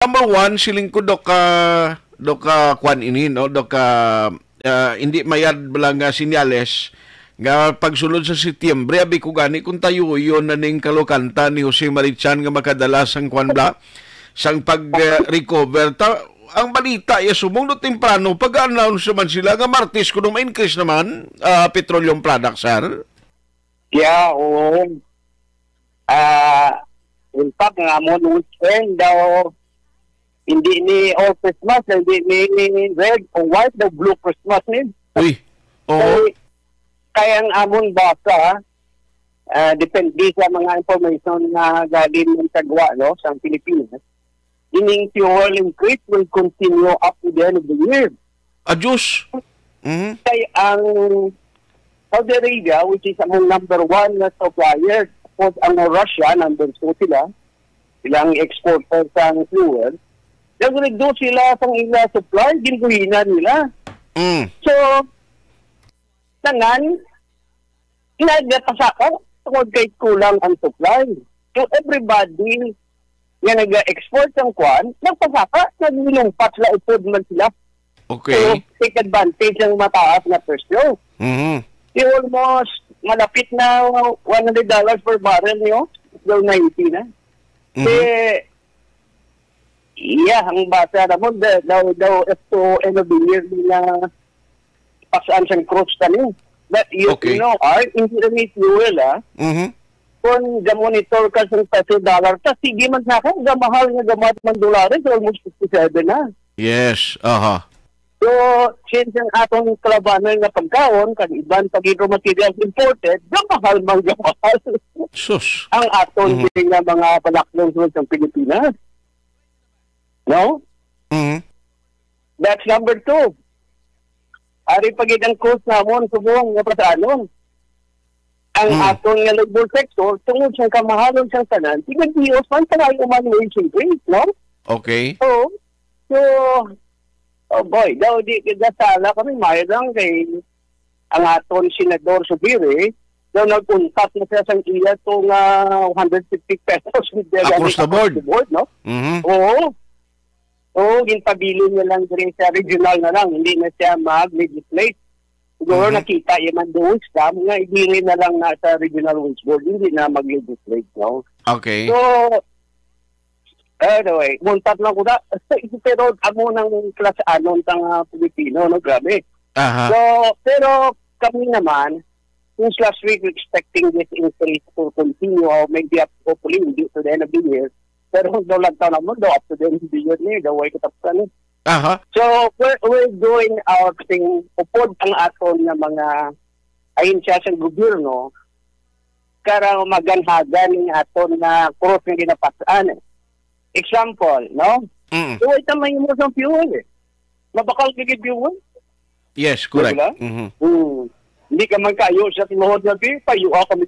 number one, siling ko doka kwan ini, no? Hindi mayad lang nga sinyales nga pagsulod sa Setyembre, abi ko gani kung tayo yun na ning kalokanta ni Jose Marichan nga makadalas ang kwan bla, sang pag-recover. Ang balita, sumungno temprano, pag-announce naman sila nga Martes kung ma-increase naman petroleum products, sir. Yeah, oo. In fact, nga mo weekend daw, hindi ni all Christmas, hindi ni red o white, the blue Christmas ni. Uy, oo. Kaya ang amon basa, depende sa mga information na galing ng tagwa, no, sa Pilipinas, ining fuel increase will continue up to the end of the year. Adjus. Kaya ang Saudi Arabia, which is among number one na supplier, suppose ang Russia, number 2 sila, silang exporter sa fuel, nag-reduce sila sa ilang supply, ginuhinan nila. So, tangan, nagpasaka, tungkol kay kulang ang supply. So, everybody nga nag-export ng kwan, nagpasaka, nagnilumpat sila, upod man sila. Okay. So, take advantage ng mataas na presyo. Almost malapit na $100 per barrel nyo, daw 90 na. Ang basa naman, daw ito end of the year nila pasaan siyang cruise tani. But you know, intermediate fuel, kung ga-monitor ka sa $30, tas sige man sa akin, gamahal nga gamat ng $, almost 57 na. Yes, So, since ang atong kalabanan nga pagkaon, kag iban pag-hydro materials imported, gamahal mang gamahal. Sus. Ang atong nga mga palaklong sa Pilipinas. No? That's number 2. Ari pagid ang cost namon subong nga pasaanon. Ang atong nga labor sector tungod sa kamahalon sa tanan, tigad-dios man tayo man wage increase, no? Okay. So, oh boy, daw di sala kami mayroon kay ang aton senador Subiri, daw nag-untat na siya sa iya itong 150 pesos with the across the board, no? Oo, ginpabilin niya lang rin sa regional na lang, hindi na siya mag-legislate. Siguro nakita yaman doon sa nga ibili na lang na sa regional wage board, hindi na mag-legislate, no? Okay. So, anyway, muntat lang ko na. Pero amo ng klase anon tang Pilipino, no? Grabe. So, pero kami naman, since last week we're expecting this increase to continue or maybe up hopefully to the end of the year. Pero daw lang taon naman, daw up to the end of the year niya, daw ay katapusan niya. So, we're doing our thing, upod ang aton na mga ahinsya sa gobyerno, karang maganhagan ng aton na cross na ginapasaan. Example, no? So, ito may mo sa fuel eh. Mabakal kagid fuel? Yes, correct. Hindi ka man kayo sa tinuhod na fuel, payo ako kami.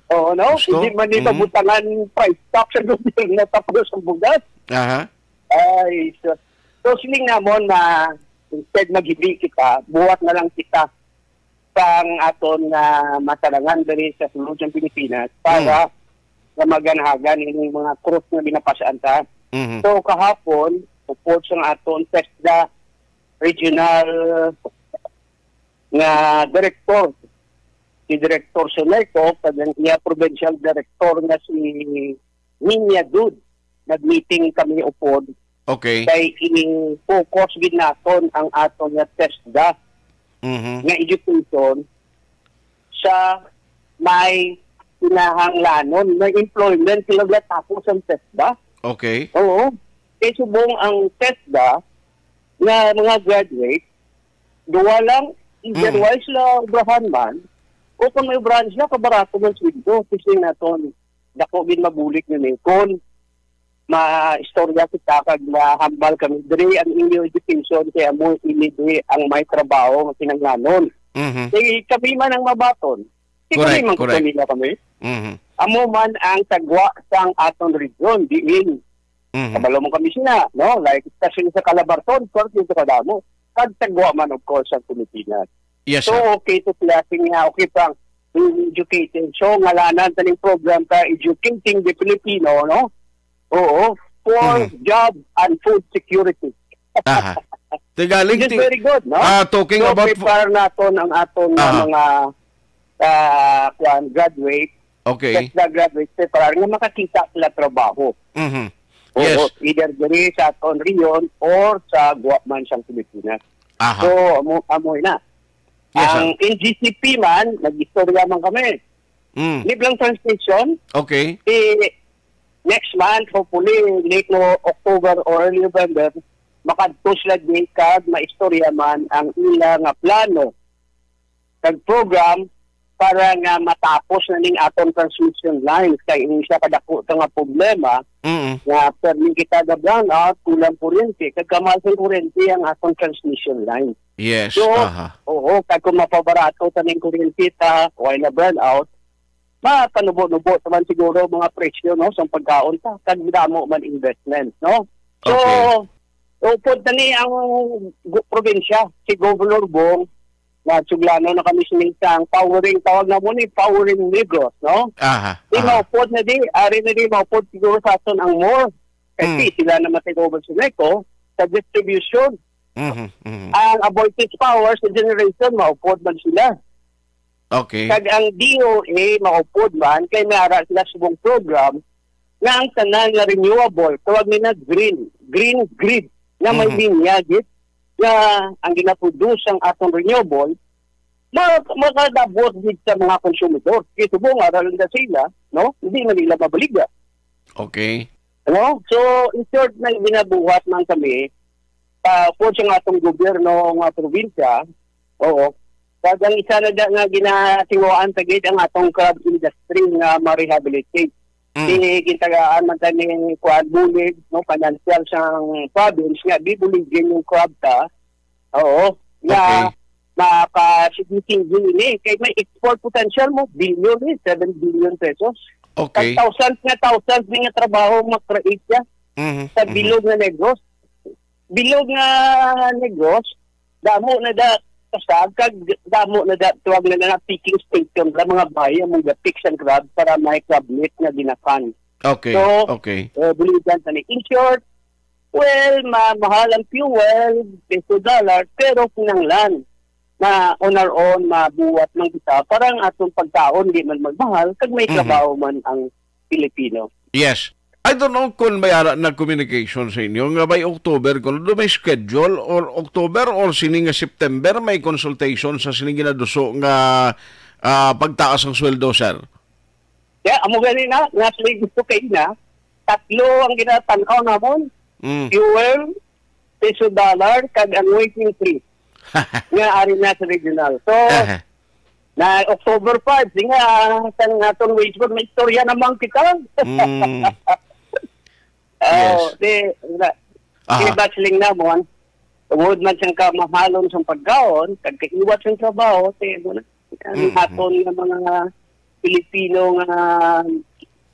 Oo, no? Hindi man ito butangan price stock sa gobyerno tapos ang bugas. Ay, so siling namon na instead mag-ibig kita, buhat na lang kita pang aton na masalangan dali sa sulod ng Pilipinas para na maganhagan yung mga cross na binapasaan ta. So kahapon, upod sa aton TESDA regional nga director, si Director Soneco, kadang iya provincial director na si Ninya Dud, nag-meeting kami upod. Okay. Kay i-focus ginaton ang aton nga TESDA nga education sa may pinahanglanon na employment sila tapos ang TESDA. Okay. Oo. Kaya subong ang TESDA na mga graduate, duwa lang, either wise lang obrahan man, o kung may branch na, kabarato ng sweldo. Kasi naton, dako din mabulik ni Nikon. Ma-istorya kita kag mahambal kami. Diri ang inyo education, kaya mo inidi ang may trabaho ng pinanglanon. Kaya kami man ang mabaton. Kaya kami man kami. Amo man ang tagwa sang aton region, diin. Kabalo mo kami sina, no? Like, especially sa Calabarzon, course dito kadamo. Kag tagwa man, of course, sa Pilipinas. Yes, so, okay to klaseng nga, okay pang educating. So, ngalanan taning program ka, educating the Filipino, no? Oo, for job and food security. Aha. Tigaling Which is very good, no? talking so, about prepare natin ang aton mga graduate, okay. TESDA graduates, para nga makakita sila trabaho. Mhm. Oo, Yes. either diri sa aton region or sa Guaman siyang Pilipinas. Aha. So, amoy na. Yes, Ang NGCP man, nag-istorya man kami. Mm. Librang translation, Okay. next month, hopefully, late no October or early November, makadto sila din kag maistorya man ang ilang plano kag program para nga matapos na ning aton transmission lines kay ini siya kadako nga problema Mm. nga permin kita da brownout, kulang kuryente kag kamasang kuryente ang aton transmission line. Yes. So, Aha. oo, kag kung mapabarato taning kuryente ta, while na brownout, makanubo-nubo naman siguro mga presyo no sa pagkaon ta kag damo man investment no. So, Okay. upod na ni ang probinsya si Governor Bong na suglano na kami sinisang powering tawag na mo ni powering Negros no. Aha. Di maupod na di, ari na di maupod siguro sa aton ang more kasi sila na matikover sa NECO sa distribution. Mhm. Mhm. Ang aborted power sa generation maupod man sila. Okay. Kag ang DOA maupod man kay may ara sila subong program nga ang tanan nga renewable tawag nila green grid nga may linya git nga ang ginaproduce ang atong renewable makadabot gid sa mga konsumidor kay subong aral na sila no hindi man nila mabaliga Okay. no. So in short na ginabuhat man kami po sa atong gobyerno nga probinsya. Oo. Kag ang isa na nga ginatinguan tagid ang atong crab industry nga ma-rehabilitate. Gitagaan man tani kuan bulig no financial sang province nga bibuligin yung crab ta. Oo. Nga maka-significant ini kay may export potential mo billion 7 billion pesos. Okay. Thousands nga trabaho ma-create ya sa bilog nga negos. Bilog nga negos damo na da kasag kag damo na da tuwag na picking station sa mga bayan mga picks and crab para may crab meat nga ginakan. Okay. So, Okay. buligan tani in short, well, mahal ang fuel, $10, pero kinanglan na on our own mabuhat ng kita parang atong pagkaon di man magmahal kag may trabaho man ang Pilipino. Yes. I don't know kung may ara na communication sa inyo nga by October kung do may schedule or October or sining nga September may consultation sa sining ginaduso nga pagtaas ng sweldo, sir. Yeah, amo gani na nasa gusto kay na tatlo ang ginatanaw namon. Fuel, peso dollar kag ang waiting fee. Nga ari na sa regional. So na October 5 nga sang atong wage board may istorya namang kita. Yes. Kinabatsling na mo, tungod man siyang kamahalon sa pagkaon, kagkaiwat siyang trabaho, ang aton ng mga Pilipino nga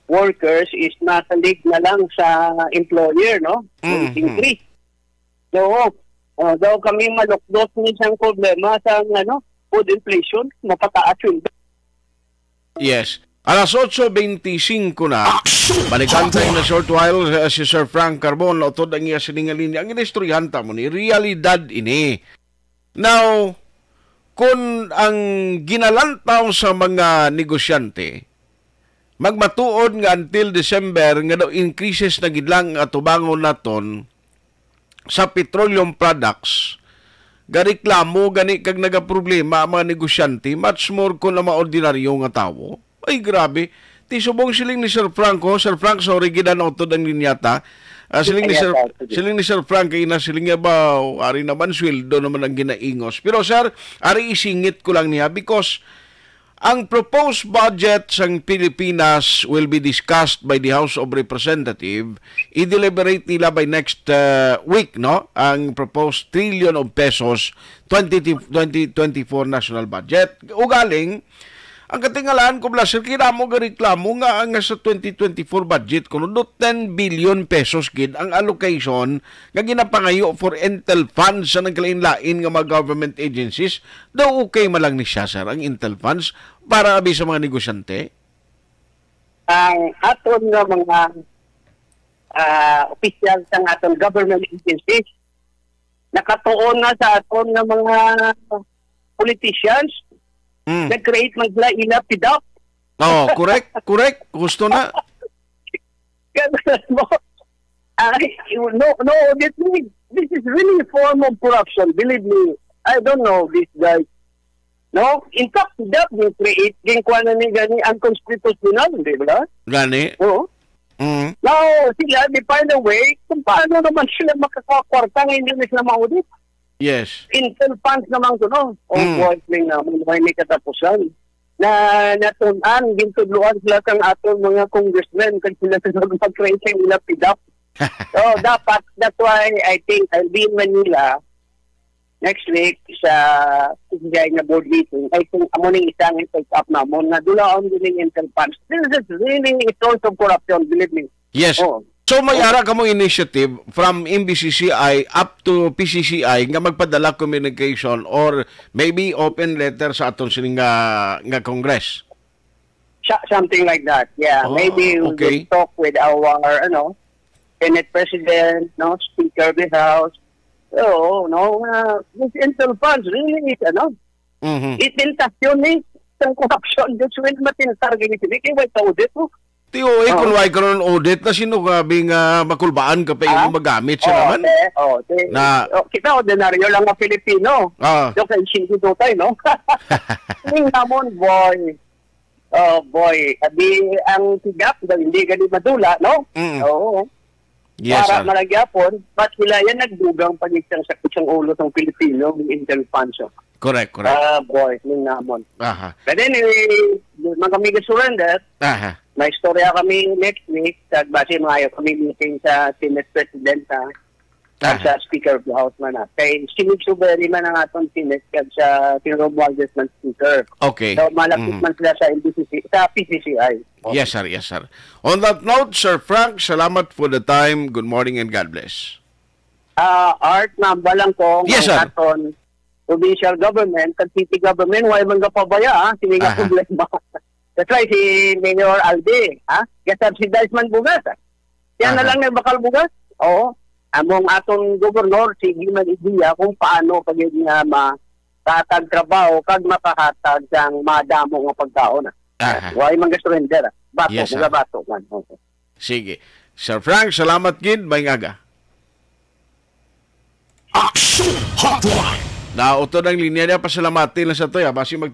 workers is nasalig na lang sa employer, no? Increase. So, daw kami malukdot ng isang problema sa food inflation, mapataas yun. Yes. Alas 8:25 na. Balikan tayo na short while si Sir Frank Carbon o tod ang iya siningalini. Ang inistoryahan ta mo ni realidad ini. Now, kung ang ginalantaw sa mga negosyante magmatuod nga until December nga daw increases na gidlang atubangon naton sa petroleum products, gareklamo gani kag nagaproblema ang mga negosyante much more kung ang mga ordinaryo nga tawo. Ay, grabe. Ti subong siling ni Sir Franco. Sir Frank, sorry, ginanotod ang linyata. Siling ni Sir Frank, kaya na siling niya ba, ari naman, sweldo naman ang ginaingos. Pero sir, ari isingit ko lang niya because ang proposed budget ng Pilipinas will be discussed by the House of Representatives. I-deliberate nila by next week, no? Ang proposed trillion of pesos 2024 national budget. Ugaling, ang katingalaan ko sir, kinamo gareklamo nga ang sa 2024 budget kuno 10 billion pesos gid ang allocation nga ginapangayo for Intel funds sa naglain-lain nga mga government agencies. Daw okay malang ni siya, sir, ang Intel funds para abi sa mga negosyante? Ang aton nga mga officials ng atong government agencies. Nakatuon na sa aton ng mga politicians. Nag-create magla-ila pidap. Oh, correct. Gusto na. This is really a form of corruption. Believe me, I don't know these guys. No? In fact, that will create gingkwa na ni gani unconstitutional, di ba? Gani? Oo. Now, sila, they find a way kung paano naman sila makakakwarta ngayon hindi sila ma-audit. Yes. Intel funds naman ko, no? O boy, may katapusan. Na natunan, gintudluan sila kang atong mga congressmen kasi sila mag-create nila pidap. So, dapat, that's why I think I'll be in Manila next week sa Pagigay na board meeting. I think amo ning isang take up na mo na dulaon din Intel funds. This is really a source of corruption, believe me. Yes. Oh. So may ara ka mong initiative from MBCCI up to PCCI nga magpadala communication or maybe open letter sa aton sining nga Congress. Something like that. Yeah, maybe we will talk with our Senate President, Speaker of the House. So, this Intel funds really is, itintasyon sa corruption. This will matintargin ito. Kaya wait audit mo. Tiyo, kung why ka ron audit na sino ka bing makulbaan ka pa yung magamit siya naman? Kita ordinaryo lang mga Pilipino. Yung kay Shinto tayo, no? Yung namon, boy. Oh, boy. Ang tigap, hindi ganit madula, no? Oo. Yes, para malagyapon, ba't sila yan nagdugang pagiging sa kutsang ulo ng Pilipino, ng Intel funds. Correct. Boy, yung namon. Aha. But anyway, mga kami surrender, may istorya kami next week, base maayo kami meeting sa Senate President at sa Speaker of the House man. Kay Sinig Suberi man ang atong Senate at sa Tinrob Waldes man Speaker. Okay. So malapit man sila sa PCCI. Okay. Yes, sir. On that note, Sir Frank, salamat for the time. Good morning and God bless. Art, nambalang ko yes, sir. Aton provincial government, at city government, why man kapabaya, sige nga problema. That's why si Mayor Alde, subsidize man bugas. Yan na lang bakal bugas. Oo. Among atong gobernador, sige man ideya kung paano pag nga makatag trabaho, kag makahatag sang madamo nga pagkaon. Why man surrender. Bato, yes, bato man. Okay. Sige. Sir Frank, salamat gid, may ngaga. Action Hotline. Nauto ng linya niya, pasalamatin lang sa to, basi mag